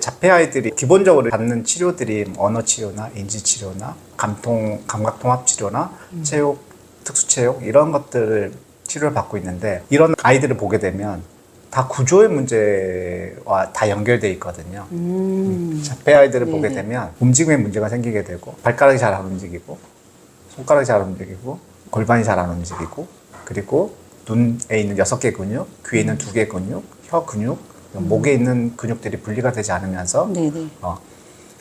자폐 아이들이 기본적으로 받는 치료들이 언어 치료나 인지 치료나 감각 통합 치료나 체육, 특수 체육 이런 것들을 치료를 받고 있는데 이런 아이들을 보게 되면 다 구조의 문제와 다 연결돼 있거든요. 자폐 아이들을 보게 되면 움직임에 문제가 생기게 되고 발가락이 잘 안 움직이고 손가락이 잘 안 움직이고 골반이 잘 안 움직이고 그리고 눈에 있는 6개 근육, 귀에 있는 2개 근육, 혀 근육, 목에 있는 근육들이 분리가 되지 않으면서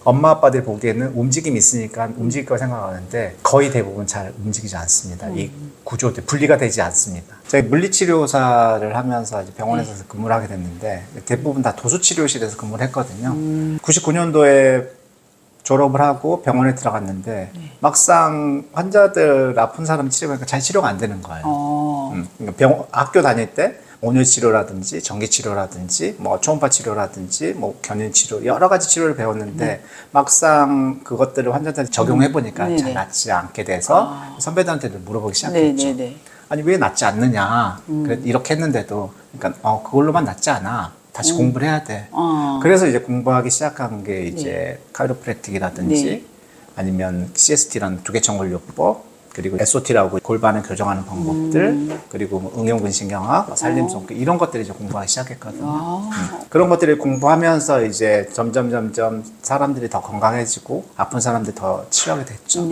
엄마 아빠들 보기에는 움직임이 있으니까 움직일 거 생각하는데 거의 대부분 잘 움직이지 않습니다. 이 구조들 분리가 되지 않습니다. 저희 물리치료사를 하면서 이제 병원에서 근무를 하게 됐는데 대부분 다 도수치료실에서 근무를 했거든요. 99년도에 졸업을 하고 병원에 들어갔는데 막상 환자들 아픈 사람 치료하니까 잘 치료가 안 되는 거예요. 그러니까 학교 다닐 때 온열 치료라든지 전기 치료라든지 뭐 초음파 치료라든지 뭐 견인 치료 여러 가지 치료를 배웠는데 막상 그것들을 환자들한테 적용해 보니까 잘 낫지 않게 돼서 선배들한테도 물어보기 시작했죠. 아니 왜 낫지 않느냐? 이렇게 했는데도 그러니까 그걸로만 낫지 않아. 다시 공부를 해야 돼. 그래서 이제 공부하기 시작한 게 이제 카이로프랙틱이라든지 아니면 CST라는 두개천근요법 그리고 SOT라고 골반을 교정하는 방법들 그리고 뭐 응용근신경학, 산림손 이런 것들을 이제 공부하기 시작했거든요. 그런 것들을 공부하면서 이제 점점 사람들이 더 건강해지고 아픈 사람들이 더 치료하게 됐죠.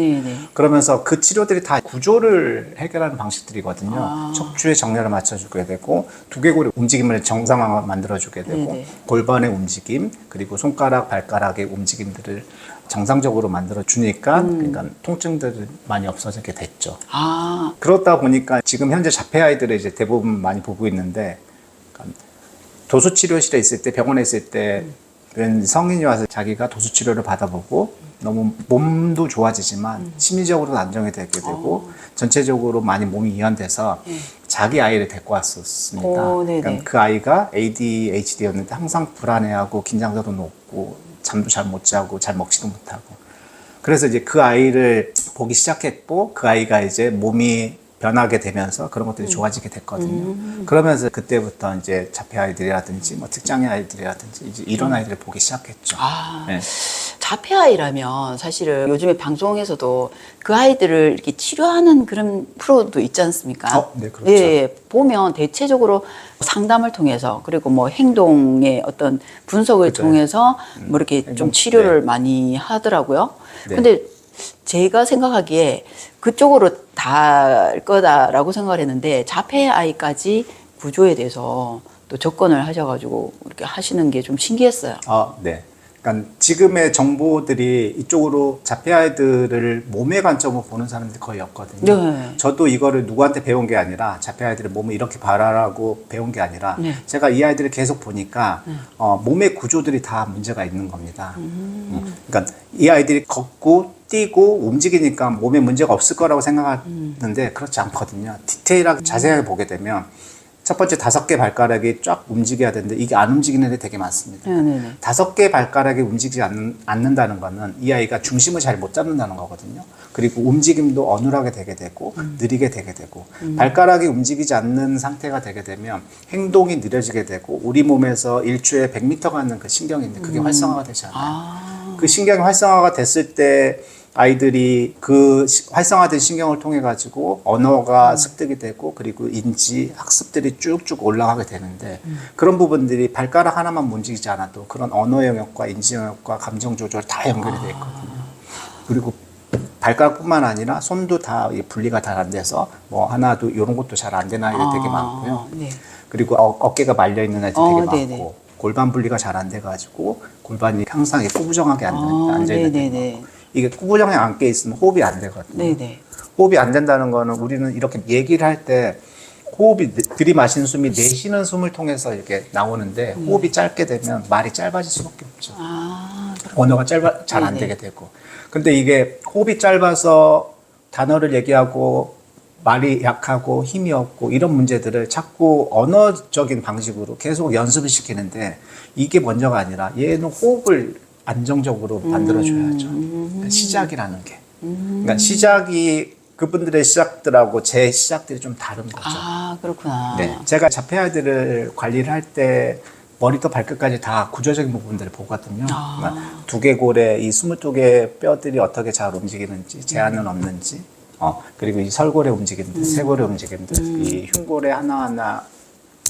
그러면서 그 치료들이 다 구조를 해결하는 방식들이거든요. 척추의 정렬을 맞춰주게 되고 두개골의 움직임을 정상화가 만들어주게 되고 골반의 움직임 그리고 손가락, 발가락의 움직임들을 정상적으로 만들어주니까 그러니까 통증들이 많이 없어지게 됐죠. 그렇다 보니까 지금 현재 자폐 아이들을 이제 대부분 많이 보고 있는데 그러니까 도수치료실에 있을 때 병원에 있을 때 성인이 와서 자기가 도수치료를 받아보고 너무 몸도 좋아지지만 심리적으로도 안정이 되게 되고 전체적으로 많이 몸이 이완돼서 자기 아이를 데리고 왔었습니다. 그러니까 그 아이가 ADHD였는데 항상 불안해하고 긴장도도 높고 잠도 잘 못 자고 잘 먹지도 못하고 그래서 이제 그 아이를 보기 시작했고 그 아이가 이제 몸이 변하게 되면서 그런 것들이 좋아지게 됐거든요. 그러면서 그때부터 이제 자폐 아이들이라든지 뭐 특장애 아이들이라든지 이제 이런 아이들을 보기 시작했죠. 자폐 아이라면 사실은 요즘에 방송에서도 그 아이들을 이렇게 치료하는 그런 프로도 있지 않습니까? 네, 그렇죠. 보면 대체적으로 상담을 통해서 그리고 뭐 행동의 어떤 분석을 통해서 뭐 이렇게 좀 치료를 많이 하더라고요. 근데 제가 생각하기에 그쪽으로 달 거다라고 생각을 했는데 자폐 아이까지 구조에 대해서 또 접근을 하셔가지고 이렇게 하시는 게 좀 신기했어요. 네. 그러니까 지금의 정보들이 이쪽으로 자폐 아이들을 몸의 관점으로 보는 사람들이 거의 없거든요. 저도 이거를 누구한테 배운 게 아니라 자폐 아이들의 몸을 이렇게 봐라라고 배운 게 아니라 제가 이 아이들을 계속 보니까 몸의 구조들이 다 문제가 있는 겁니다. 그러니까 이 아이들이 걷고 뛰고 움직이니까 몸에 문제가 없을 거라고 생각하는데 그렇지 않거든요. 디테일하게 자세하게 보게 되면 첫 번째 5개 발가락이 쫙 움직여야 되는데 이게 안 움직이는 애들이 되게 많습니다. 5개 발가락이 움직이지 않는다는 거는 이 아이가 중심을 잘 못 잡는다는 거거든요. 그리고 움직임도 어눌하게 되게 되고 느리게 되게 되고 발가락이 움직이지 않는 상태가 되게 되면 행동이 느려지게 되고 우리 몸에서 1초에 100m 가는 그 신경이 있는데 그게 활성화가 되지 않아요. 그 신경이 활성화가 됐을 때 아이들이 그 활성화된 신경을 통해 가지고 언어가 습득이 되고 그리고 인지 학습들이 쭉쭉 올라가게 되는데 그런 부분들이 발가락 하나만 움직이지 않아도 그런 언어 영역과 인지 영역과 감정 조절 다 연결이 되어 있거든요. 그리고 발가락뿐만 아니라 손도 다 분리가 잘 안 돼서 뭐 하나도 이런 것도 잘 안 되는 아이들 되게 많고요. 그리고 어깨가 말려 있는 아이들 되게 많고 골반 분리가 잘 안 돼 가지고 골반이 항상 꾸부정하게 앉아 있는 데 많고 이게 꾸부정에 앉게 있으면 호흡이 안 되거든요. 호흡이 안 된다는 거는 우리는 이렇게 얘기를 할 때 호흡이 들이마시는 숨이 내쉬는 숨을 통해서 이렇게 나오는데 호흡이 짧게 되면 말이 짧아질 수밖에 없죠. 언어가 잘 안 되게 되고. 근데 이게 호흡이 짧아서 단어를 얘기하고 말이 약하고 힘이 없고 이런 문제들을 자꾸 언어적인 방식으로 계속 연습을 시키는데 이게 먼저가 아니라 얘는 호흡을 안정적으로 만들어줘야죠. 시작이라는 게. 그러니까 시작이 그분들의 시작들하고 제 시작들이 좀 다른 거죠. 그렇구나. 네. 제가 자폐 아이들을 관리를 할 때 머리부터 발끝까지 다 구조적인 부분들을 보거든요. 그러니까 두개골의 이 22개의 뼈들이 어떻게 잘 움직이는지, 제한은 없는지, 그리고 이 설골의 움직임들, 쇄골의 움직임들, 이 흉골의 하나하나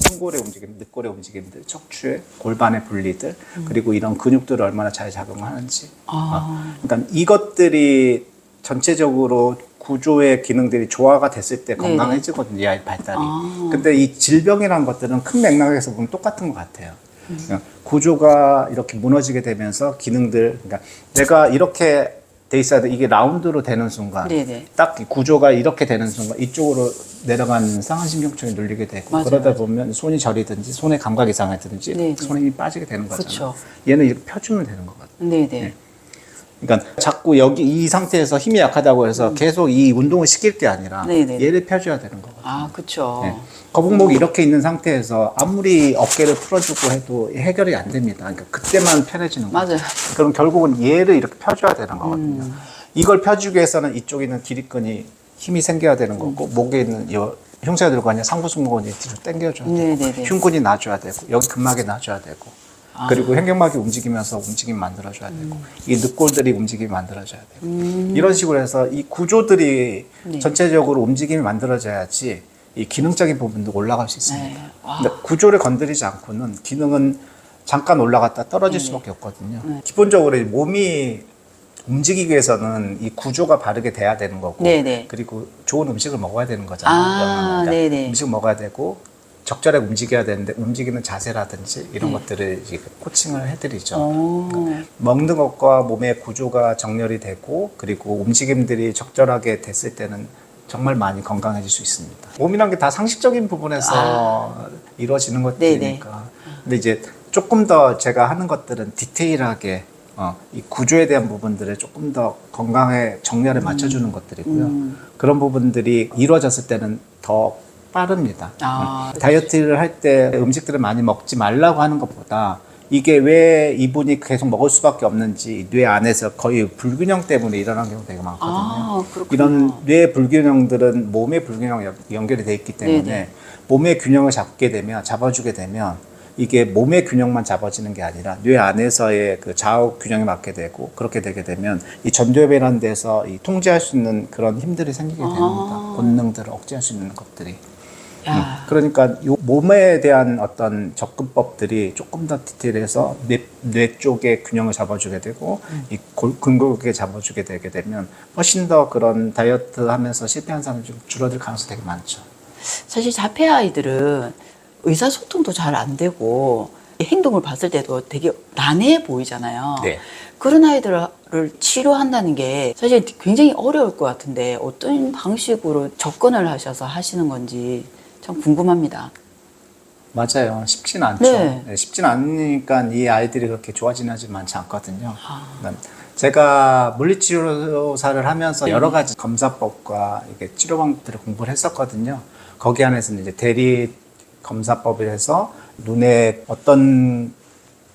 흉골의 움직임, 늑골의 움직임들, 척추의 골반의 분리들, 그리고 이런 근육들을 얼마나 잘 작용하는지. 그러니까 이것들이 전체적으로 구조의 기능들이 조화가 됐을 때 건강해지거든요, 이 아이 발달이. 근데 이 질병이라는 것들은 큰 맥락에서 보면 똑같은 것 같아요. 그러니까 구조가 이렇게 무너지게 되면서 기능들, 그러니까 내가 이렇게 돼 있어야 돼. 이게 라운드로 되는 순간, 딱 이 구조가 이렇게 되는 순간 이쪽으로 내려가는 상하신경청이 눌리게 되고, 맞아요, 그러다 보면 손이 저리든지 손의 감각이 상하든지 손에 힘이 빠지게 되는 거잖아요. 그렇죠. 얘는 이렇게 펴주면 되는 거거든요. 네네. 그러니까 자꾸 여기 이 상태에서 힘이 약하다고 해서 계속 이 운동을 시킬 게 아니라 얘를 펴줘야 되는 거거든요. 아, 그렇죠. 네. 거북목이 이렇게 있는 상태에서 아무리 어깨를 풀어주고 해도 해결이 안 됩니다. 그러니까 그때만 편해지는 거죠. 맞아요. 그럼 결국은 얘를 이렇게 펴줘야 되는 거거든요. 이걸 펴주기 위해서는 이쪽에 있는 기립근이 힘이 생겨야 되는 거고, 목에 있는 흉쇄가 들고 아니라 상부승모근이 뒤로 당겨줘야 되고, 흉근이 나줘야 되고, 여기 근막이 나줘야 되고, 그리고 횡격막이 움직이면서 움직임 만들어줘야 되고, 이 늑골들이 움직임이 만들어져야 되고, 이런 식으로 해서 이 구조들이 전체적으로 움직임이 만들어져야지 이 기능적인 부분도 올라갈 수 있습니다. 근데 구조를 건드리지 않고는 기능은 잠깐 올라갔다 떨어질 수밖에 없거든요. 기본적으로 이 몸이 움직이기 위해서는 이 구조가 바르게 돼야 되는 거고, 그리고 좋은 음식을 먹어야 되는 거잖아요. 그러니까 음식을 먹어야 되고, 적절하게 움직여야 되는데 움직이는 자세라든지 이런 것들을 이제 코칭을 해드리죠. 그러니까 먹는 것과 몸의 구조가 정렬이 되고, 그리고 움직임들이 적절하게 됐을 때는 정말 많이 건강해질 수 있습니다. 몸이란 게 다 상식적인 부분에서 이루어지는 것들이니까. 근데 이제 조금 더 제가 하는 것들은 디테일하게 이 구조에 대한 부분들을 조금 더 건강에 정렬에 맞춰주는 것들이고요. 그런 부분들이 이루어졌을 때는 더 빠릅니다. 다이어트를 할 때 음식들을 많이 먹지 말라고 하는 것보다 이게 왜 이분이 계속 먹을 수밖에 없는지 뇌 안에서 거의 불균형 때문에 일어나는 경우가 되게 많거든요. 이런 뇌 불균형들은 몸의 불균형 연결이 돼 있기 때문에 몸의 균형을 잡아주게 되면 이게 몸의 균형만 잡아지는 게 아니라 뇌 안에서의 그 좌우 균형이 맞게 되고, 그렇게 되게 되면 이 전두엽이라는 데서 이 통제할 수 있는 그런 힘들이 생기게 됩니다. 본능들을 억제할 수 있는 것들이. 그러니까 요 몸에 대한 어떤 접근법들이 조금 더 디테일해서 뇌 쪽의 균형을 잡아주게 되고, 이 근골격에 잡아주게 되게 되면 훨씬 더 그런 다이어트 하면서 실패한 사람이 좀 줄어들 가능성이 되게 많죠. 사실 자폐 아이들은 의사소통도 잘 안 되고 행동을 봤을 때도 되게 난해해 보이잖아요. 그런 아이들을 치료한다는 게 사실 굉장히 어려울 것 같은데 어떤 방식으로 접근을 하셔서 하시는 건지 참 궁금합니다. 맞아요. 쉽진 않죠. 쉽진 않으니까 이 아이들이 그렇게 좋아지지 많지 않거든요. 제가 물리치료사를 하면서 여러 가지 검사법과 이게 치료 방법들을 공부를 했었거든요. 거기 안에서는 이제 대리 검사법이라서 눈에 어떤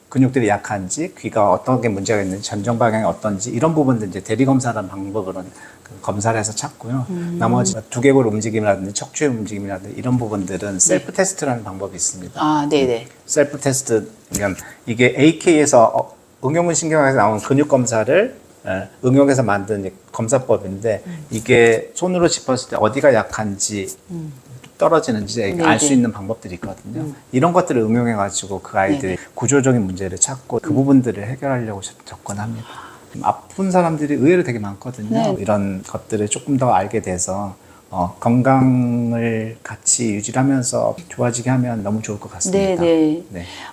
근육들이 약한지, 귀가 어떤 게 문제가 있는지, 전정 방향이 어떤지 이런 부분들 이제 대리 검사라는 방법으로는 검사를 해서 찾고요. 나머지 두개골 움직임이라든지 척추의 움직임이라든지 이런 부분들은 셀프 테스트라는 방법이 있습니다. 셀프 테스트, 그러니까 이게 AK에서 응용근 신경학에서 나온 근육 검사를 응용해서 만든 검사법인데, 이게 손으로 짚었을 때 어디가 약한지 떨어지는지 알 수 있는 방법들이 있거든요. 이런 것들을 응용해가지고 그 아이들이 구조적인 문제를 찾고 그 부분들을 해결하려고 접근합니다. 아픈 사람들이 의외로 되게 많거든요. 이런 것들을 조금 더 알게 돼서 건강을 같이 유지하면서 좋아지게 하면 너무 좋을 것 같습니다.